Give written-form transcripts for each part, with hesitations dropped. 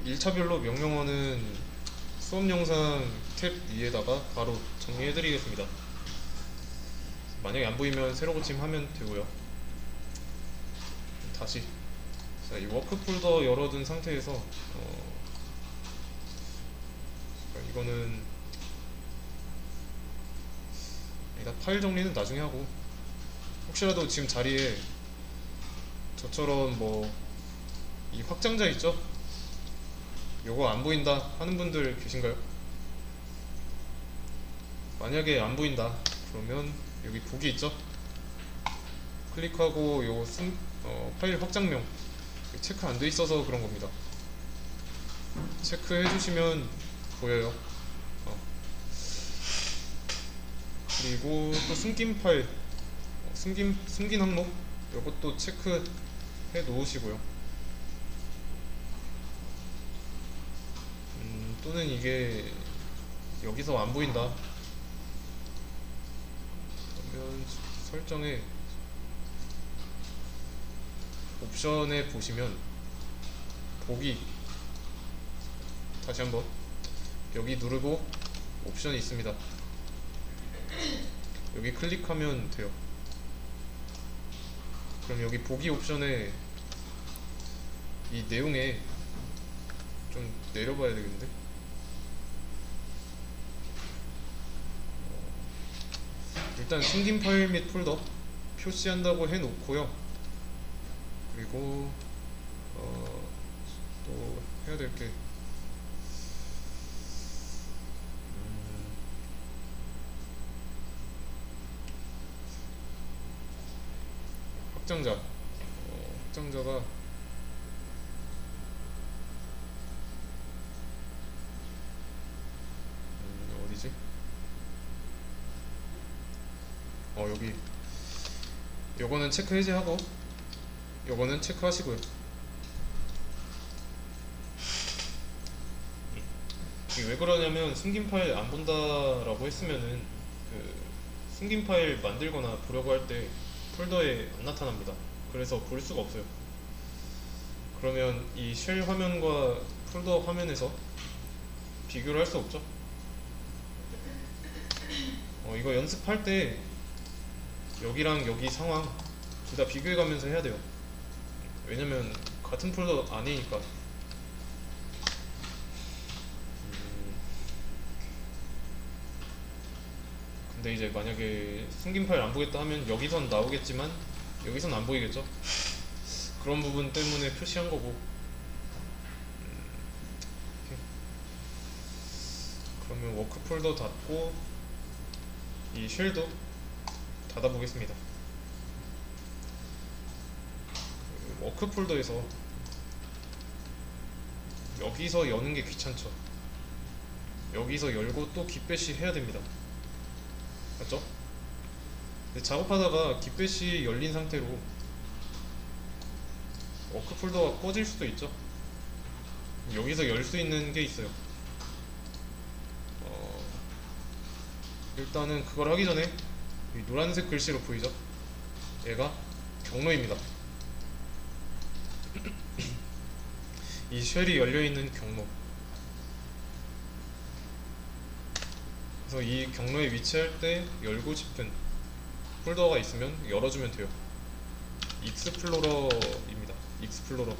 1차별로 명령어는 수업 영상 탭 위에다가 바로 정리해 드리겠습니다. 만약에 안 보이면 새로 고침하면 되고요. 다시 자, 이 워크 폴더 열어둔 상태에서 이거는 일단 파일 정리는 나중에 하고, 혹시라도 지금 자리에 저처럼 뭐 이 확장자 있죠? 요거 안 보인다 하는 분들 계신가요? 만약에 안 보인다 그러면 여기 보기 있죠? 클릭하고 요 파일 확장명 체크 안 돼 있어서 그런 겁니다. 체크해 주시면 보여요. 그리고 또 숨긴 파일, 숨긴 항목 이것도 체크해 놓으시고요. 또는 이게 여기서 안 보인다 그러면 설정에 옵션에 보시면 보기, 다시 한번 여기 누르고 옵션이 있습니다. 여기 클릭하면 돼요. 그럼 여기 보기 옵션에 이 내용에 좀 내려봐야 되겠는데, 일단 숨긴 파일 및 폴더 표시한다고 해놓고요. 그리고 또 해야 될 게 확장자가 어디지? 여기 요거는 체크 해제하고 요거는 체크하시고요. 이게 왜 그러냐면 숨긴 파일 안 본다라고 했으면은 그 숨긴 파일 만들거나 보려고 할 때 폴더에 안 나타납니다. 그래서 볼 수가 없어요. 그러면 이 쉘 화면과 폴더 화면에서 비교를 할 수 없죠. 이거 연습할 때 여기랑 여기 상황 둘 다 비교해 가면서 해야 돼요. 왜냐면 같은 폴더 아니니까. 근데 이제 만약에 숨긴 파일 안 보겠다 하면 여기선 나오겠지만 여기선 안 보이겠죠. 그런 부분 때문에 표시한 거고. 그러면 워크 폴더 닫고 이 쉘도 닫아 보겠습니다. 워크 폴더에서 여기서 여는 게 귀찮죠. 여기서 열고 또 깃배시 해야 됩니다. 맞죠? 근데 작업하다가 깃배시 열린 상태로 워크 폴더가 꺼질 수도 있죠. 여기서 열 수 있는 게 있어요. 일단은 그걸 하기 전에 이 노란색 글씨로 보이죠? 얘가 경로입니다. 이 쉘이 열려있는 경로, 그래서 이 경로에 위치할 때 열고 싶은 폴더가 있으면 열어주면 돼요. 익스플로러입니다. 익스플로러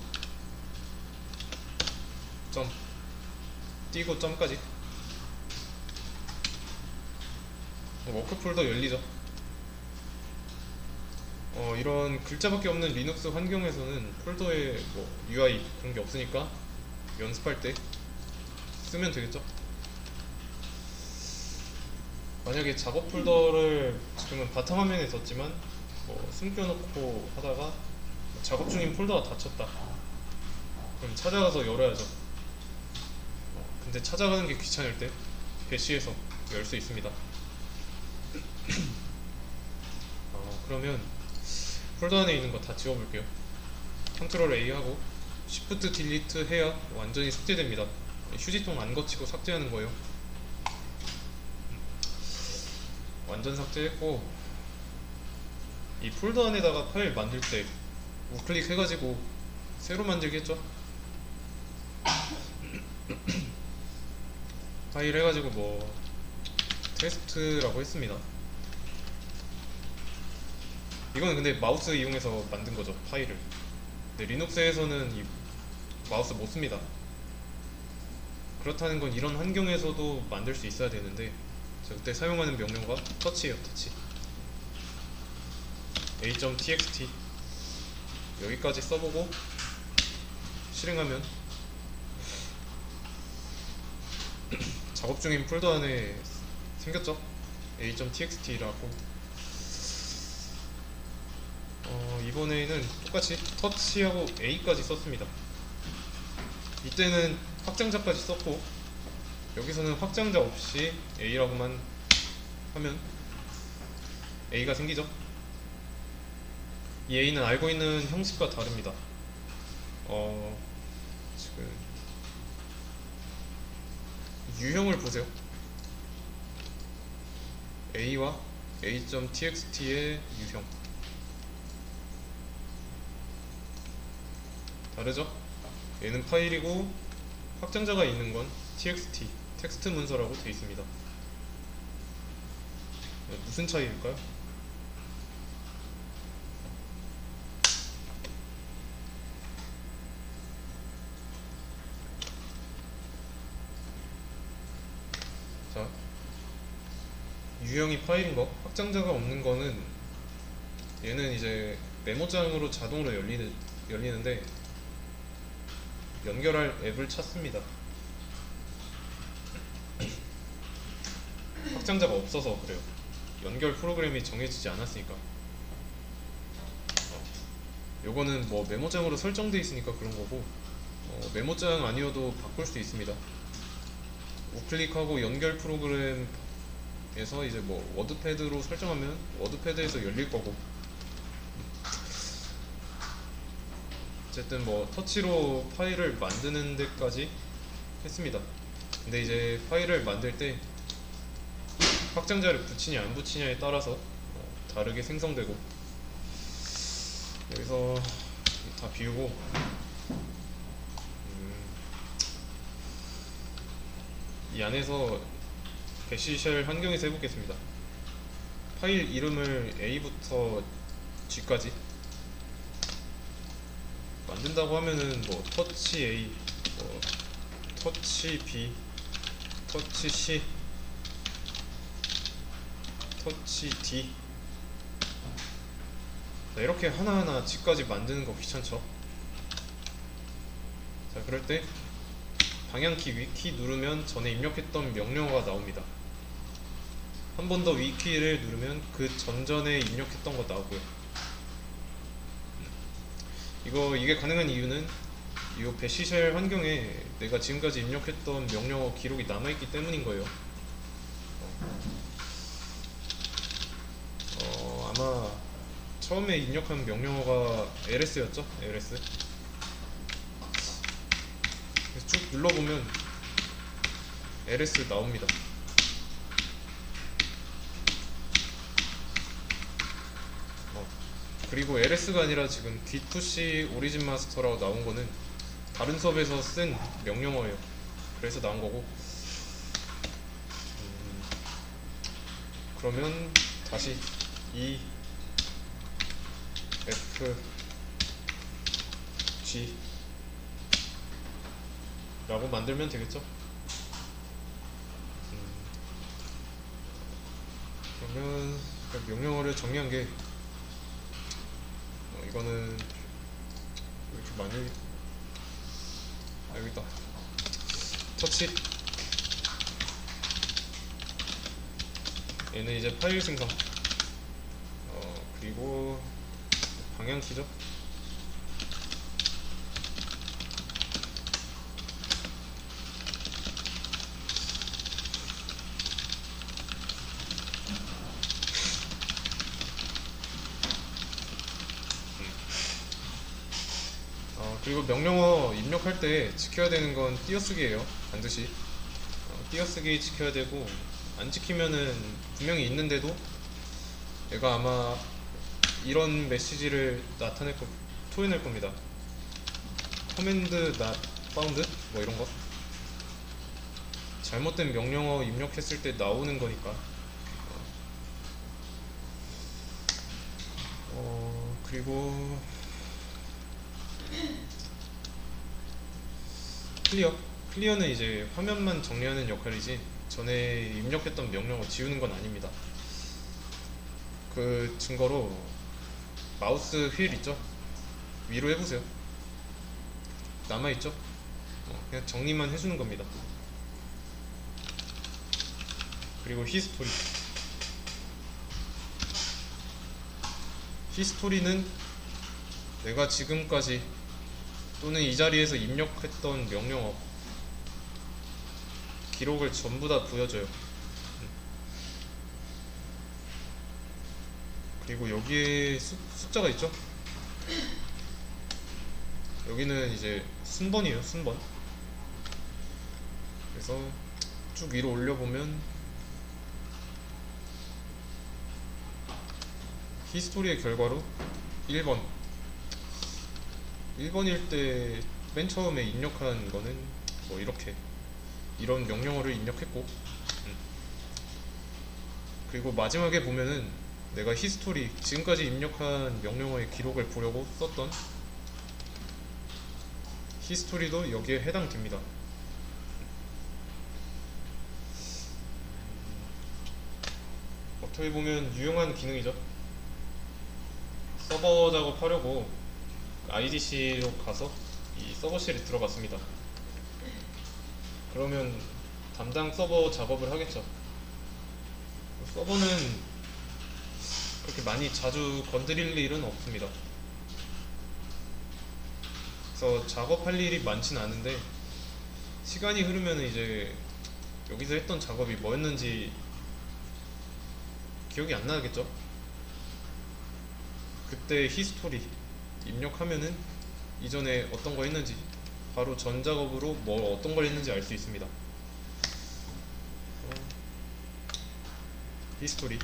점 띄고 점까지. 워크 폴더 열리죠. 이런 글자밖에 없는 리눅스 환경에서는 폴더에 뭐 UI 그런 게 없으니까 연습할 때 쓰면 되겠죠. 만약에 작업 폴더를 지금은 바탕화면에 뒀지만 뭐 숨겨놓고 하다가 작업 중인 폴더가 닫혔다 그럼 찾아가서 열어야죠. 근데 찾아가는 게 귀찮을 때 배시해서 열 수 있습니다. 그러면 폴더 안에 있는 거 다 지워볼게요. 컨트롤 A 하고 Shift 딜리트 해야 완전히 삭제됩니다. 휴지통 안 거치고 삭제하는 거예요. 완전 삭제했고, 이 폴더 안에다가 파일 만들 때 우클릭 해가지고 새로 만들기 했죠. 파일 해가지고 뭐 테스트라고 했습니다. 이거는 근데 마우스 이용해서 만든 거죠, 파일을. 근데 리눅스에서는 이 마우스 못 씁니다. 그렇다는 건 이런 환경에서도 만들 수 있어야 되는데, 저 그때 사용하는 명령어가 터치예요, 터치. a.txt 여기까지 써보고 실행하면 작업 중인 폴더 안에 생겼죠? a.txt라고. 이번에는 똑같이 터치하고 a까지 썼습니다. 이때는 확장자까지 썼고, 여기서는 확장자 없이 a라고만 하면 a가 생기죠. 이 a는 알고 있는 형식과 다릅니다. 지금 유형을 보세요. a와 a.txt의 유형 다르죠? 얘는 파일이고 확장자가 있는 건 txt, 텍스트 문서라고 되어 있습니다. 무슨 차이일까요? 자, 유형이 파일인 거, 확장자가 없는 거는 얘는 이제 메모장으로 자동으로 열리는데 연결할 앱을 찾습니다. 확장자가 없어서 그래요. 연결 프로그램이 정해지지 않았으니까. 요거는 뭐 메모장으로 설정되어 있으니까 그런 거고, 메모장 아니어도 바꿀 수 있습니다. 우클릭하고 연결 프로그램에서 이제 뭐 워드패드로 설정하면 워드패드에서 열릴 거고, 어쨌든 뭐 터치로 파일을 만드는 데까지 했습니다. 근데 이제 파일을 만들 때 확장자를 붙이냐 안 붙이냐에 따라서 다르게 생성되고, 여기서 다 비우고 이 안에서 배시쉘 환경에서 해보겠습니다. 파일 이름을 A부터 G까지 만든다고 하면은 뭐 터치 A, 뭐 터치 B, 터치 C, 터치 D, 이렇게 하나하나 G까지 만드는 거 귀찮죠? 자, 그럴 때 방향키 위키 누르면 전에 입력했던 명령어가 나옵니다. 한 번 더 위키를 누르면 그 전전에 입력했던 거 나오고요. 이게 가능한 이유는 이 배시쉘 환경에 내가 지금까지 입력했던 명령어 기록이 남아있기 때문인 거예요. 아마 처음에 입력한 명령어가 ls였죠? ls. 그래서 쭉 눌러보면 ls 나옵니다. 그리고 ls가 아니라 지금 git push origin master라고 나온 거는 다른 수업에서 쓴 명령어예요. 그래서 나온 거고, 그러면 다시 E F G 라고 만들면 되겠죠. 그러면 명령어를 정리한 게, 이거는 왜 이렇게 많이, 여기 있다. 터치. 얘는 이제 파일 생성, 그리고 방향키죠. 그리고 명령어 입력할 때 지켜야 되는 건 띄어쓰기예요. 반드시 띄어쓰기 지켜야 되고, 안 지키면은 분명히 있는데도 얘가 아마 이런 메시지를 토해낼 겁니다. command not found 뭐 이런 거. 잘못된 명령어 입력했을 때 나오는 거니까. 그리고 클리어는 이제 화면만 정리하는 역할이지 전에 입력했던 명령어 지우는 건 아닙니다. 그 증거로 마우스 휠 있죠? 위로 해보세요. 남아있죠? 그냥 정리만 해주는 겁니다. 그리고 히스토리는 내가 지금까지 또는 이 자리에서 입력했던 명령어 기록을 전부 다 보여줘요. 그리고 여기에 숫자가 있죠? 여기는 이제 순번이에요, 순번. 그래서 쭉 위로 올려보면 히스토리의 결과로 1번일 때 맨 처음에 입력한 거는 뭐 이런 명령어를 입력했고, 그리고 마지막에 보면은 내가 지금까지 입력한 명령어의 기록을 보려고 썼던 히스토리도 여기에 해당됩니다. 어떻게 보면 유용한 기능이죠. 서버 작업하려고 IDC로 가서 이 서버실에 들어갔습니다. 그러면 담당 서버 작업을 하겠죠. 서버는 그렇게 많이 자주 건드릴 일은 없습니다. 그래서 작업할 일이 많진 않은데 시간이 흐르면 이제 여기서 했던 작업이 뭐였는지 기억이 안 나겠죠? 그때 히스토리 입력하면은 이전에 어떤 거 했는지 바로 전 작업으로 어떤 걸 했는지 알 수 있습니다. 히스토리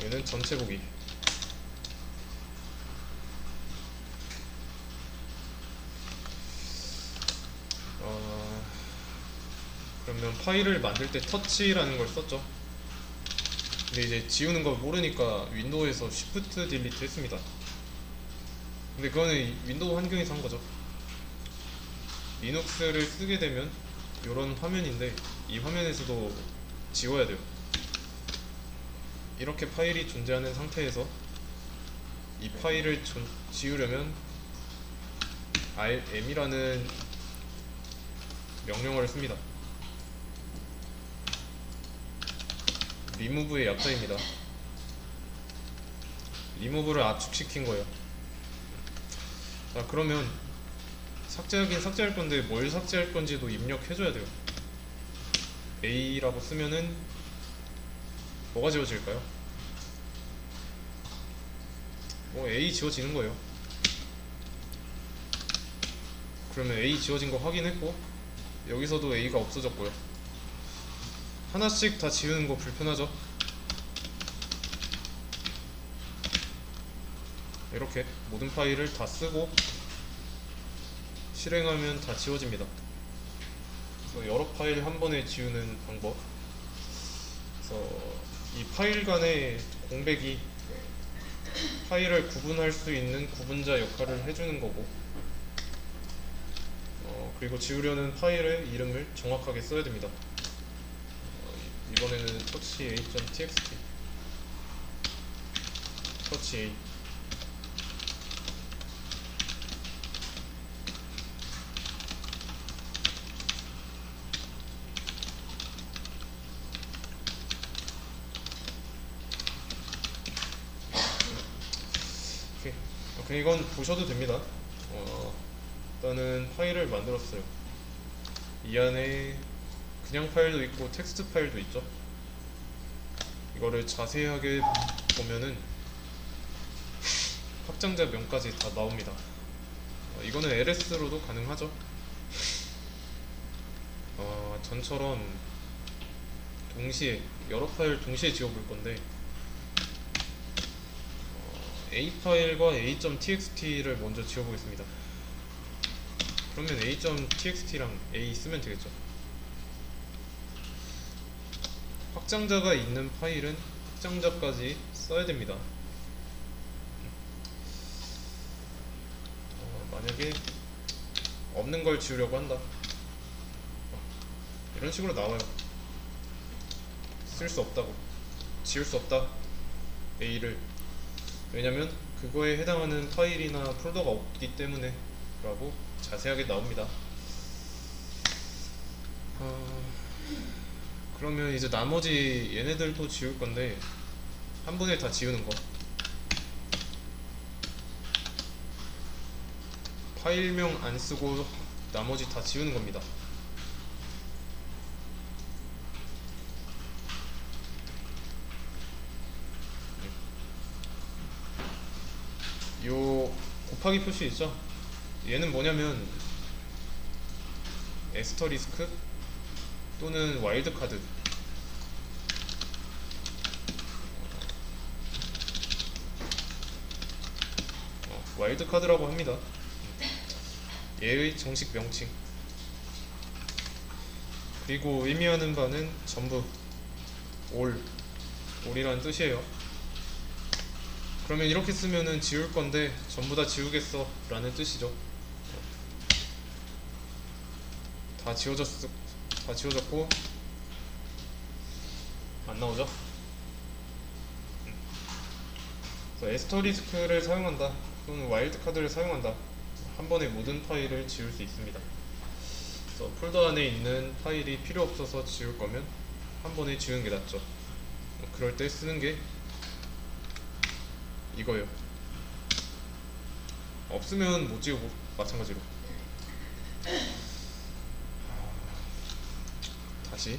얘는 전체 보기. 그러면 파일을 만들 때 터치라는 걸 썼죠. 근데 이제 지우는 걸 모르니까 윈도우에서 Shift 딜리트 했습니다. 근데 그거는 윈도우 환경에서 한 거죠. 리눅스를 쓰게 되면 이런 화면인데 이 화면에서도 지워야 돼요. 이렇게 파일이 존재하는 상태에서 이 파일을 지우려면 rm이라는 명령어를 씁니다. 리무브의 약자입니다. 리무브를 압축시킨 거예요. 자, 그러면 삭제하긴 삭제할 건데 뭘 삭제할 건지도 입력해줘야 돼요. A라고 쓰면은 뭐가 지워질까요? A 지워지는 거예요. 그러면 A 지워진 거 확인했고 여기서도 A가 없어졌고요. 하나씩 다 지우는 거 불편하죠? 이렇게 모든 파일을 다 쓰고 실행하면 다 지워집니다. 그래서 여러 파일 한 번에 지우는 방법. 그래서 이 파일 간의 공백이 파일을 구분할 수 있는 구분자 역할을 해주는 거고, 그리고 지우려는 파일의 이름을 정확하게 써야 됩니다. 이번에는 toucha.txt toucha 오케이. 이건 보셔도 됩니다. 일단은 파일을 만들었어요. 이 안에 그냥 파일도 있고 텍스트 파일도 있죠. 이거를 자세하게 보면은 확장자 명까지 다 나옵니다. 이거는 LS로도 가능하죠. 전처럼 동시에 여러 파일 동시에 지워볼 건데 A 파일과 a.txt를 먼저 지워보겠습니다. 그러면 a.txt랑 a 쓰면 되겠죠. 확장자가 있는 파일은 확장자까지 써야 됩니다. 만약에 없는 걸 지우려고 한다, 이런 식으로 나와요. 쓸 수 없다고, 지울 수 없다, A를. 왜냐면 그거에 해당하는 파일이나 폴더가 없기 때문에 라고 자세하게 나옵니다. 그러면 이제 나머지 얘네들도 지울 건데 한 번에 다 지우는 거. 파일명 안 쓰고 나머지 다 지우는 겁니다. 요 곱하기 표시 있죠? 얘는 뭐냐면 에스터리스크 또는 와일드카드, 와일드카드라고 합니다. 얘의 정식 명칭. 그리고 의미하는 바는 전부, 올이라는 뜻이에요. 그러면 이렇게 쓰면은 지울 건데 전부 다 지우겠어 라는 뜻이죠. 다 지워졌고 안 나오죠? 그래서 에스터리스크를 사용한다 또는 와일드카드를 사용한다, 한 번에 모든 파일을 지울 수 있습니다. 그래서 폴더 안에 있는 파일이 필요 없어서 지울 거면 한 번에 지우는 게 낫죠. 그럴 때 쓰는 게 이거예요. 없으면 못 지우고 마찬가지로. 다시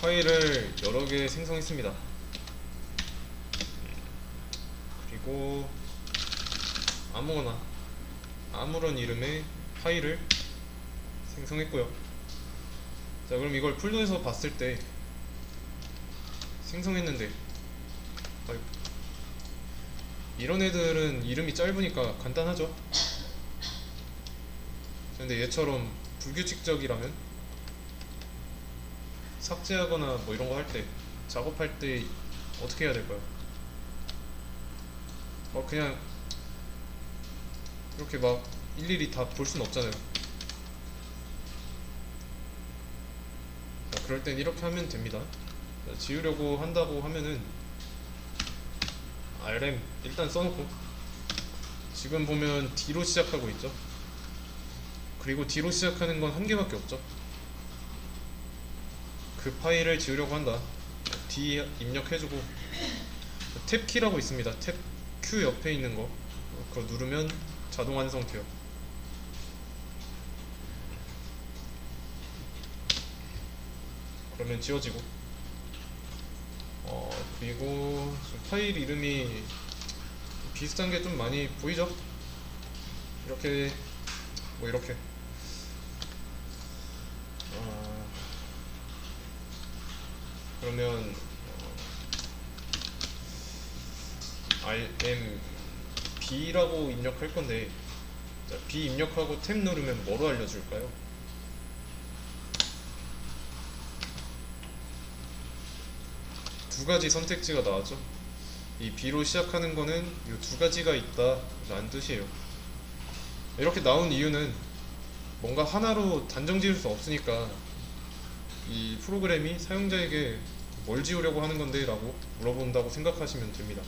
파일을 여러 개 생성했습니다. 그리고 아무런 이름의 파일을 생성했고요. 자, 그럼 이걸 폴더에서 봤을 때 생성했는데, 이런 애들은 이름이 짧으니까 간단하죠. 근데 얘처럼 불규칙적이라면 삭제하거나 뭐 이런 거 할 때, 작업할 때 어떻게 해야 될까요? 그냥 이렇게 막 일일이 다 볼 수는 없잖아요. 자, 그럴 땐 이렇게 하면 됩니다. 자, 지우려고 한다고 하면은 rm 일단 써놓고, 지금 보면 D로 시작하고 있죠. 그리고 D로 시작하는 건 한 개밖에 없죠. 그 파일을 지우려고 한다, D 입력해주고, 탭 키라고 있습니다. 탭 Q 옆에 있는 거, 그거 누르면 자동 완성돼요. 그러면 지워지고, 그리고 파일 이름이 비슷한 게 좀 많이 보이죠? 이렇게, 뭐 이렇게 그러면 RMB라고 입력할 건데, 자, B 입력하고 탭 누르면 뭐로 알려줄까요? 두 가지 선택지가 나왔죠. 이 B로 시작하는 거는 이 두 가지가 있다 라는 뜻이에요. 이렇게 나온 이유는 뭔가 하나로 단정 지을 수 없으니까 이 프로그램이 사용자에게 뭘 지우려고 하는 건데 라고 물어본다고 생각하시면 됩니다.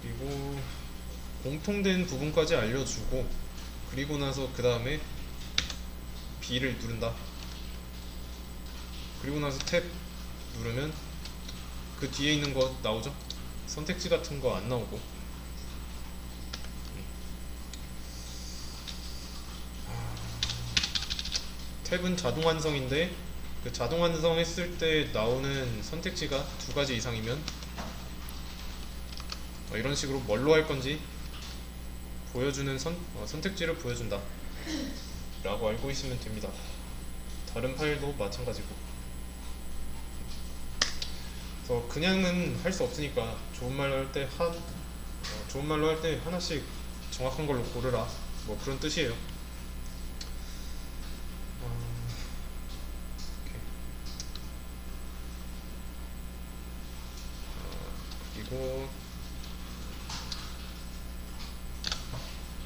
그리고 공통된 부분까지 알려주고, 그리고 나서 그 다음에 B를 누른다. 그리고 나서 탭 누르면 그 뒤에 있는 거 나오죠? 선택지 같은 거 안 나오고. 탭은 자동 완성인데 그 자동 완성했을 때 나오는 선택지가 두 가지 이상이면 이런 식으로 뭘로 할 건지 보여주는 선택지를 보여준다 라고 알고 있으면 됩니다. 다른 파일도 마찬가지고. 그래서 그냥은 할 수 없으니까 좋은 말로 할 때 좋은 말로 할 때 하나씩 정확한 걸로 고르라, 뭐 그런 뜻이에요. 그리고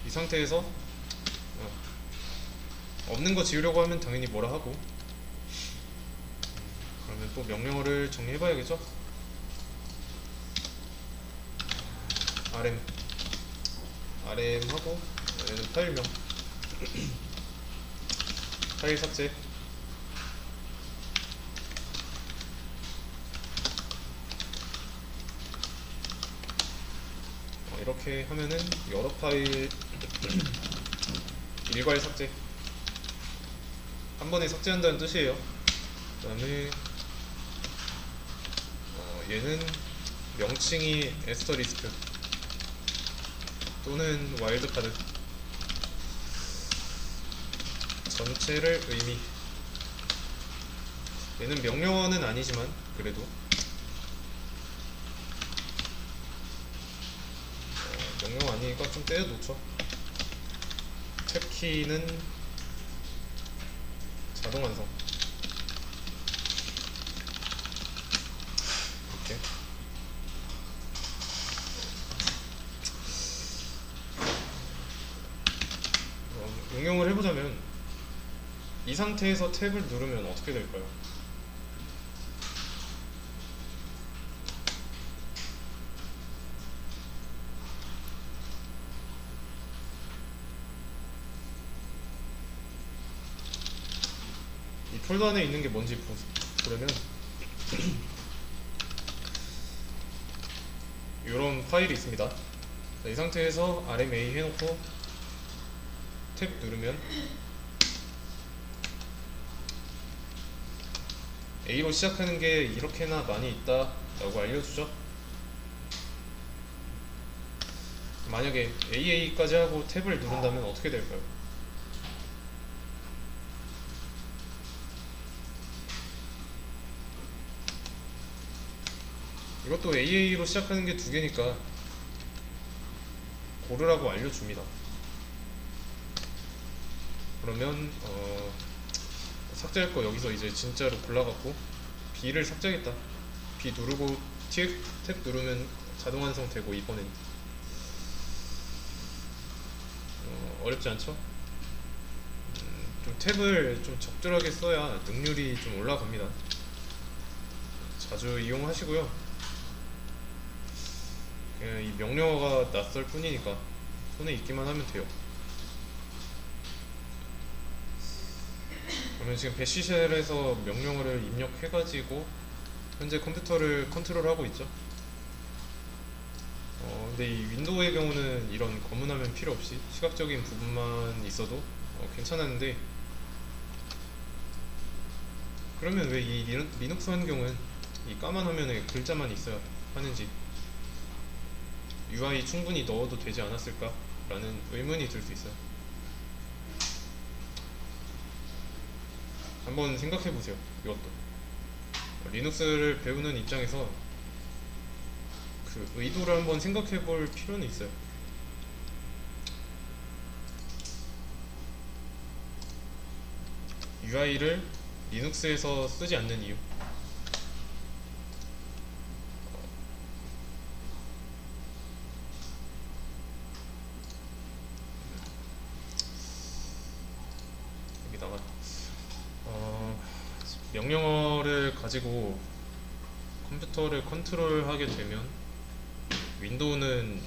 이 상태에서 없는 거 지우려고 하면 당연히 뭐라 하고, 그러면 또 명령어를 정리해 봐야겠죠. rm 하고 얘는 파일명 파일 삭제. 이렇게 하면은 여러 파일 일괄 삭제, 한 번에 삭제한다는 뜻이에요. 그 다음에 얘는 명칭이 에스터리스크 또는 와일드카드, 전체를 의미. 얘는 명령어는 아니지만 그래도 명령어 아니니까 좀 떼어놓죠. 탭키는 자동 완성. 이렇게. 응용을 해보자면 이 상태에서 탭을 누르면 어떻게 될까요? 이 폴더 안에 있는 게 뭔지 보려면 이런 파일이 있습니다. 자, 이 상태에서 RMA 해놓고 탭 누르면 A로 시작하는 게 이렇게나 많이 있다 라고 알려주죠. 만약에 AA까지 하고 탭을 누른다면 어떻게 될까요? 이것도 AA로 시작하는 게 두 개니까 고르라고 알려줍니다. 그러면 삭제할 거 여기서 이제 진짜로 골라갖고 B를 삭제하겠다. B 누르고 탭 누르면 자동 완성되고, 이번엔 어렵지 않죠? 좀 탭을 좀 적절하게 써야 능률이 좀 올라갑니다. 자주 이용하시고요. 그냥 이 명령어가 낯설 뿐이니까 손에 있기만 하면 돼요. 그러면 지금 배시쉘에서 명령어를 입력해가지고 현재 컴퓨터를 컨트롤하고 있죠. 근데 이 윈도우의 경우는 이런 검은 화면 필요 없이 시각적인 부분만 있어도 괜찮았는데, 그러면 왜 이 리눅스 환경은 이 까만 화면에 글자만 있어야 하는지, UI 충분히 넣어도 되지 않았을까 라는 의문이 들 수 있어요. 한번 생각해 보세요. 이것도 리눅스를 배우는 입장에서 그 의도를 한번 생각해 볼 필요는 있어요. UI를 리눅스에서 쓰지 않는 이유. 여기다가 명령어를 가지고 컴퓨터를 컨트롤하게 되면 윈도우는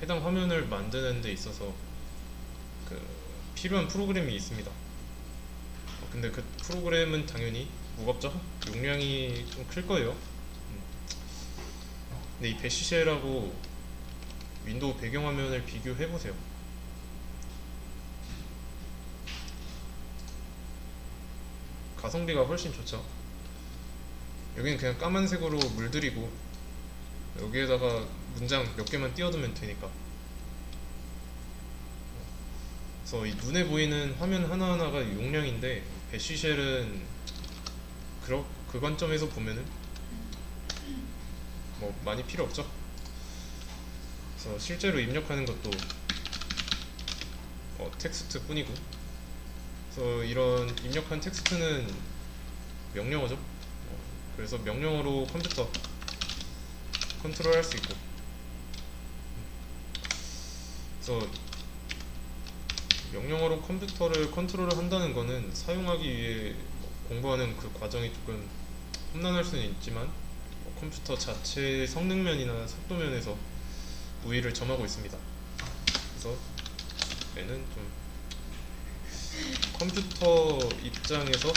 해당 화면을 만드는 데 있어서 그 필요한 프로그램이 있습니다. 근데 그 프로그램은 당연히 무겁죠? 용량이 좀 클 거예요. 근데 이 배시쉘하고 윈도우 배경화면을 비교해보세요. 가성비가 훨씬 좋죠. 여기는 그냥 까만색으로 물들이고 여기에다가 문장 몇 개만 띄워두면 되니까. 그래서 이 눈에 보이는 화면 하나하나가 용량인데 배쉬쉘은 그 관점에서 보면은 뭐 많이 필요 없죠. 그래서 실제로 입력하는 것도 텍스트 뿐이고, 그래서 이런 입력한 텍스트는 명령어죠. 그래서 명령어로 컴퓨터 컨트롤 할 수 있고, 그래서 명령어로 컴퓨터를 컨트롤을 한다는 거는 사용하기 위해 공부하는 그 과정이 조금 험난할 수는 있지만 컴퓨터 자체의 성능면이나 속도면에서 우위를 점하고 있습니다. 그래서 얘는 좀 컴퓨터 입장에서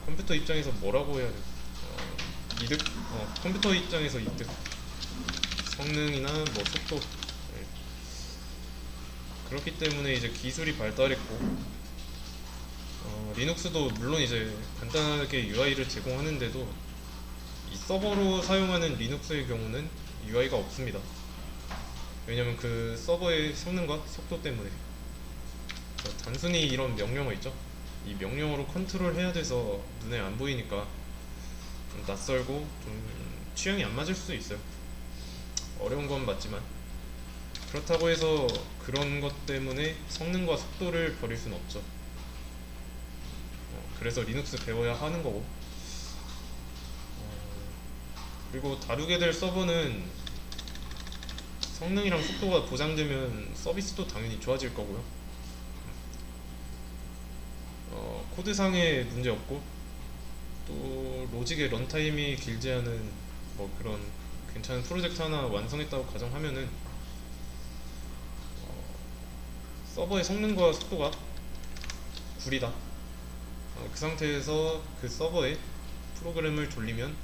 컴퓨터 입장에서 뭐라고 해야 돼? 이득? 컴퓨터 입장에서 이득. 성능이나 뭐 속도. 네. 그렇기 때문에 이제 기술이 발달했고, 리눅스도 물론 이제 간단하게 UI를 제공하는데도 이 서버로 사용하는 리눅스의 경우는 UI가 없습니다. 왜냐면 그 서버의 성능과 속도 때문에. 단순히 이런 명령어 있죠? 이 명령어로 컨트롤 해야 돼서 눈에 안 보이니까 좀 낯설고 좀 취향이 안 맞을 수도 있어요. 어려운 건 맞지만 그렇다고 해서 그런 것 때문에 성능과 속도를 버릴 수는 없죠. 그래서 리눅스 배워야 하는 거고, 그리고 다루게 될 서버는 성능이랑 속도가 보장되면 서비스도 당연히 좋아질 거고요. 코드상의 문제 없고, 또 로직의 런타임이 길지 않은 뭐 그런 괜찮은 프로젝트 하나 완성했다고 가정하면은 서버의 성능과 속도가 구리다. 그 상태에서 그 서버에 프로그램을 돌리면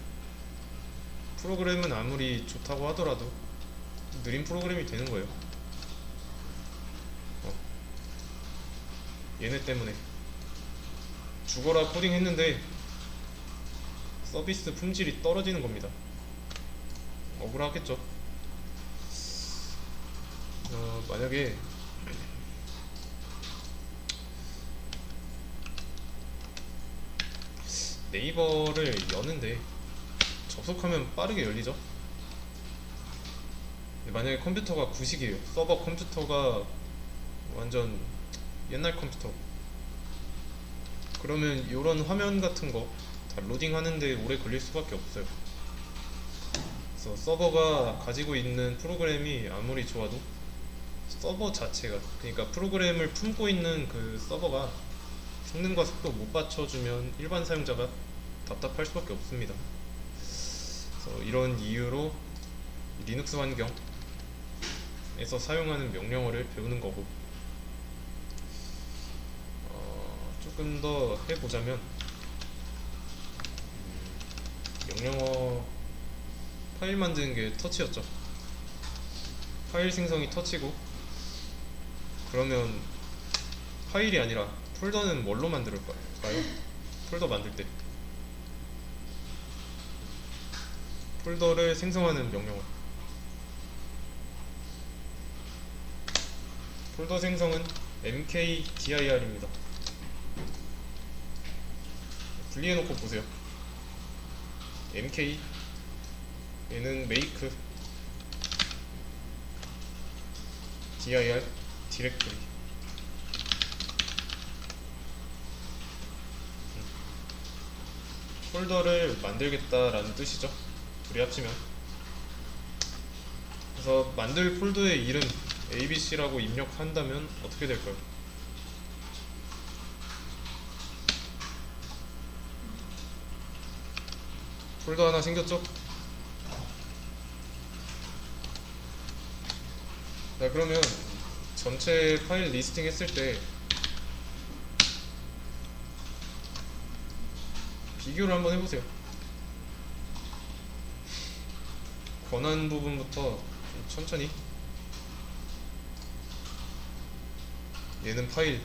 프로그램은 아무리 좋다고 하더라도 느린 프로그램이 되는 거예요. 얘네 때문에 죽어라 코딩 했는데 서비스 품질이 떨어지는 겁니다. 억울하겠죠. 만약에 네이버를 여는데 접속하면 빠르게 열리죠. 만약에 컴퓨터가 구식이에요. 서버 컴퓨터가 완전 옛날 컴퓨터, 그러면 이런 화면 같은 거 다 로딩 하는데 오래 걸릴 수밖에 없어요. 그래서 서버가 가지고 있는 프로그램이 아무리 좋아도 서버 자체가, 그러니까 프로그램을 품고 있는 그 서버가 성능과 속도 못 받쳐주면 일반 사용자가 답답할 수밖에 없습니다. 그래서 이런 이유로 리눅스 환경에서 사용하는 명령어를 배우는 거고, 조금 더 해보자면 명령어 파일 만드는 게 터치였죠. 파일 생성이 터치고, 그러면 파일이 아니라 폴더는 뭘로 만들까요? 폴더 만들 때 폴더를 생성하는 명령어. 폴더 생성은 mkdir입니다. 분리해놓고 보세요. mk 얘는 make dir 디렉토리. 폴더를 만들겠다라는 뜻이죠. 둘이 합치면. 그래서 만들 폴더의 이름 abc라고 입력한다면 어떻게 될까요? 폴더 하나 생겼죠? 자, 그러면 전체 파일 리스팅 했을 때 비교를 한번 해보세요. 권한 부분부터 좀 천천히. 얘는 파일,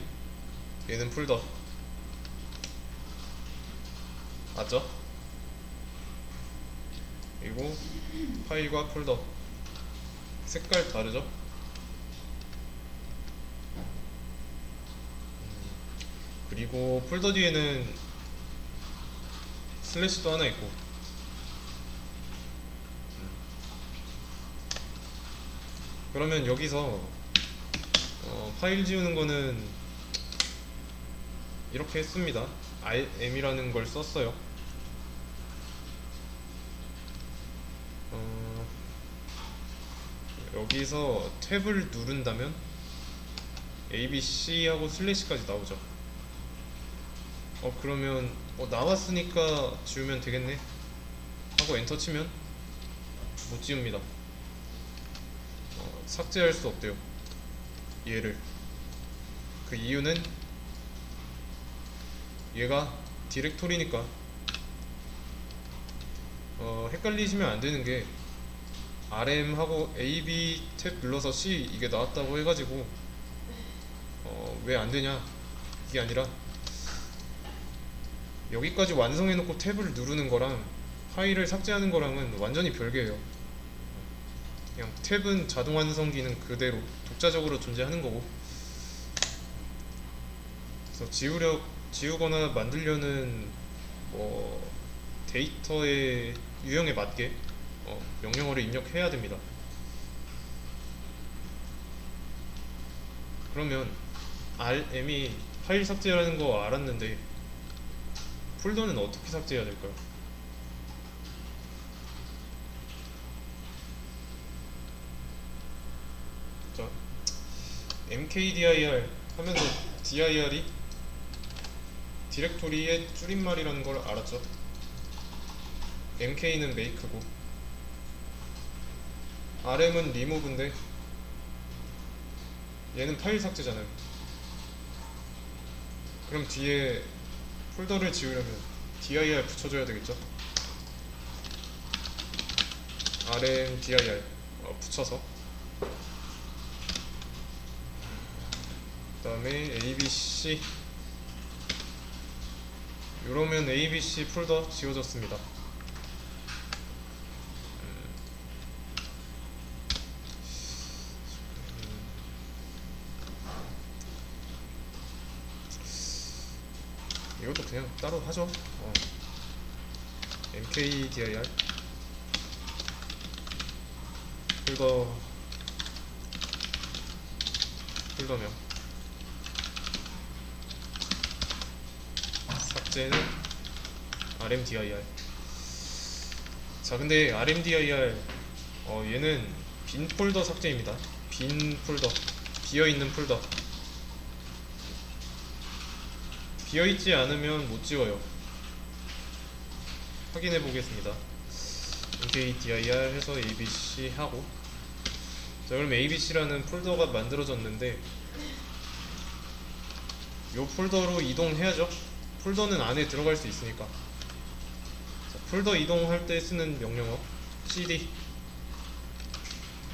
얘는 폴더. 맞죠? 그리고 파일과 폴더 색깔 다르죠? 그리고 폴더 뒤에는 슬래시도 하나 있고. 그러면 여기서 파일 지우는 거는 이렇게 했습니다. RM이라는 걸 썼어요. 여기서 탭을 누른다면 ABC 하고 슬래시까지 나오죠. 그러면 나왔으니까 지우면 되겠네 하고 엔터 치면 못 지웁니다. 삭제할 수 없대요, 얘를. 그 이유는 얘가 디렉토리니까. 헷갈리시면 안 되는 게 RM 하고 AB 탭 눌러서 C 이게 나왔다고 해가지고 왜 안 되냐 이게 아니라, 여기까지 완성해놓고 탭을 누르는 거랑 파일을 삭제하는 거랑은 완전히 별개예요. 그냥 탭은 자동 완성 기능 그대로 독자적으로 존재하는 거고, 그래서 지우거나 만들려는 데이터의 유형에 맞게 명령어를 입력해야 됩니다. 그러면 RM이 파일 삭제라는 거 알았는데 폴더는 어떻게 삭제해야 될까요? 자, mkdir 하면서 dir이 디렉토리의 줄임말이라는 걸 알았죠? mk는 make고 rm은 remove인데 얘는 파일 삭제잖아요. 그럼 뒤에 폴더를 지우려면 dir 붙여줘야 되겠죠? rm dir 붙여서, 그 다음에 abc, 이러면 abc 폴더 지워졌습니다. 이것도 그냥 따로 하죠. mkdir 폴더명 삭제는 rmdir. 자, 근데 rmdir 얘는 빈 폴더 삭제입니다. 빈 폴더, 비어있는 폴더. 비어있지 않으면 못 지워요. 확인해 보겠습니다. mkdir 해서 abc 하고, 자, 그럼 abc라는 폴더가 만들어졌는데 요 폴더로 이동해야죠. 폴더는 안에 들어갈 수 있으니까. 자, 폴더 이동할 때 쓰는 명령어 cd,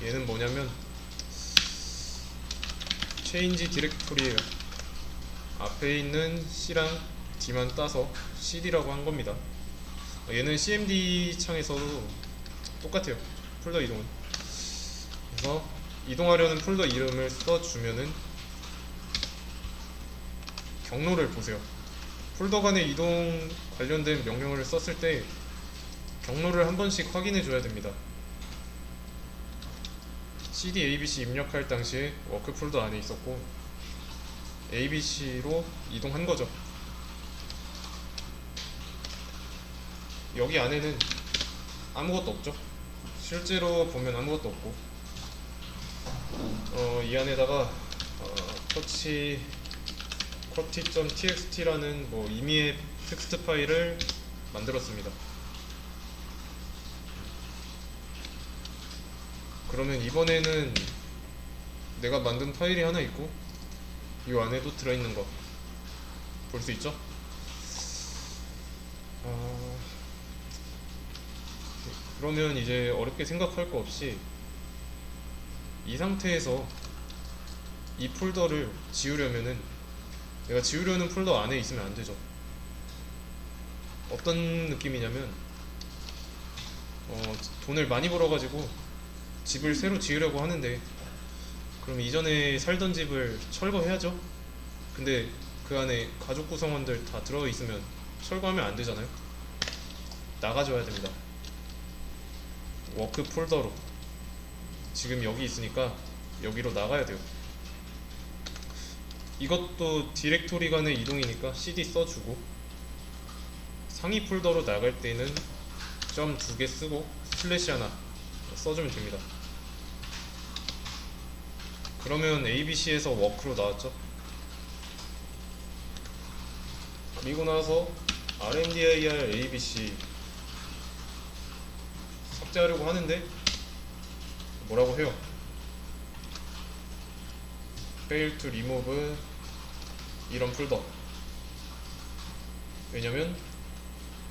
얘는 뭐냐면 change 디렉토리예요. 앞에 있는 C랑 D만 따서 CD라고 한 겁니다. 얘는 CMD 창에서도 똑같아요, 폴더 이동은. 그래서 이동하려는 폴더 이름을 써주면은 경로를 보세요. 폴더 간의 이동 관련된 명령어를 썼을 때 경로를 한 번씩 확인해 줘야 됩니다. cd abc 입력할 당시에 워크 폴더 안에 있었고 abc로 이동한 거죠. 여기 안에는 아무것도 없죠. 실제로 보면 아무것도 없고, 이 안에다가 qwerty.txt라는 임의의 텍스트 파일을 만들었습니다. 그러면 이번에는 내가 만든 파일이 하나 있고 이 안에도 들어있는 거 볼 수 있죠? 그러면 이제 어렵게 생각할 거 없이 이 상태에서 이 폴더를 지우려면은 내가 지우려는 폴더 안에 있으면 안 되죠. 어떤 느낌이냐면 돈을 많이 벌어가지고 집을 새로 지으려고 하는데, 그럼 이전에 살던 집을 철거해야죠. 근데 그 안에 가족 구성원들 다 들어있으면 철거하면 안 되잖아요. 나가줘야 됩니다. 워크 폴더로. 지금 여기 있으니까 여기로 나가야 돼요. 이것도 디렉토리 간의 이동이니까 CD 써주고, 상위 폴더로 나갈 때는 점 2개 쓰고 슬래시 하나 써주면 됩니다. 그러면 ABC에서 워크로 나왔죠. 그리고 나서 RMDIR ABC 삭제하려고 하는데 뭐라고 해요? fail to remove 이런 폴더. 왜냐면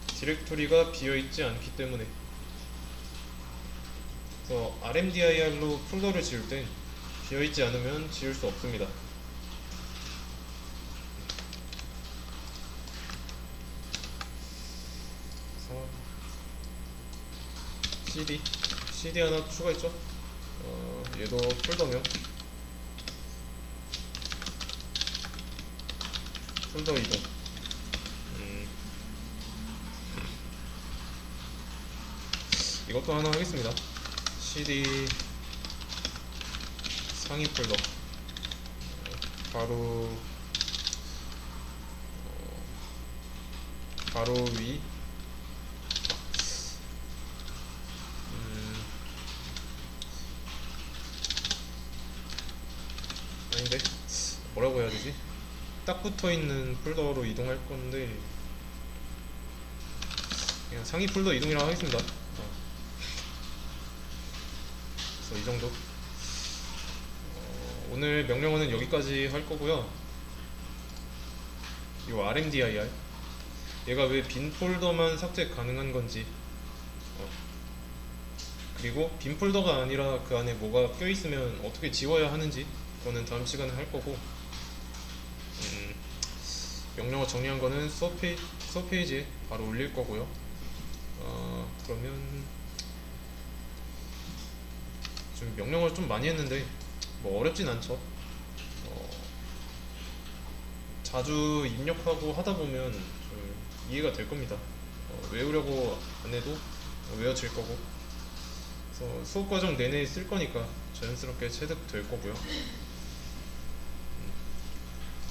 디렉토리가 비어있지 않기 때문에. 그래서 RMDIR로 폴더를 지울 땐 비어있지 않으면 지울 수 없습니다. 그래서 CD 하나 추가했죠. 얘도 폴더명, 폴더 이동. 이것도 하나 하겠습니다. CD 상위 폴더 바로 위. 아닌데 뭐라고 해야 되지? 딱 붙어있는 폴더로 이동할 건데 그냥 상위 폴더 이동이라고 하겠습니다. 그래서 이 정도. 오늘 명령어는 여기까지 할 거고요. 이 RMDIR 얘가 왜 빈 폴더만 삭제 가능한 건지, 그리고 빈 폴더가 아니라 그 안에 뭐가 껴있으면 어떻게 지워야 하는지, 그거는 다음 시간에 할 거고, 명령어 정리한 거는 수업 페이지에 바로 올릴 거고요. 그러면 좀 명령어를 좀 많이 했는데 뭐 어렵진 않죠. 자주 입력하고 하다 보면 좀 이해가 될 겁니다. 외우려고 안 해도 외워질 거고, 그래서 수업 과정 내내 쓸 거니까 자연스럽게 체득될 거고요.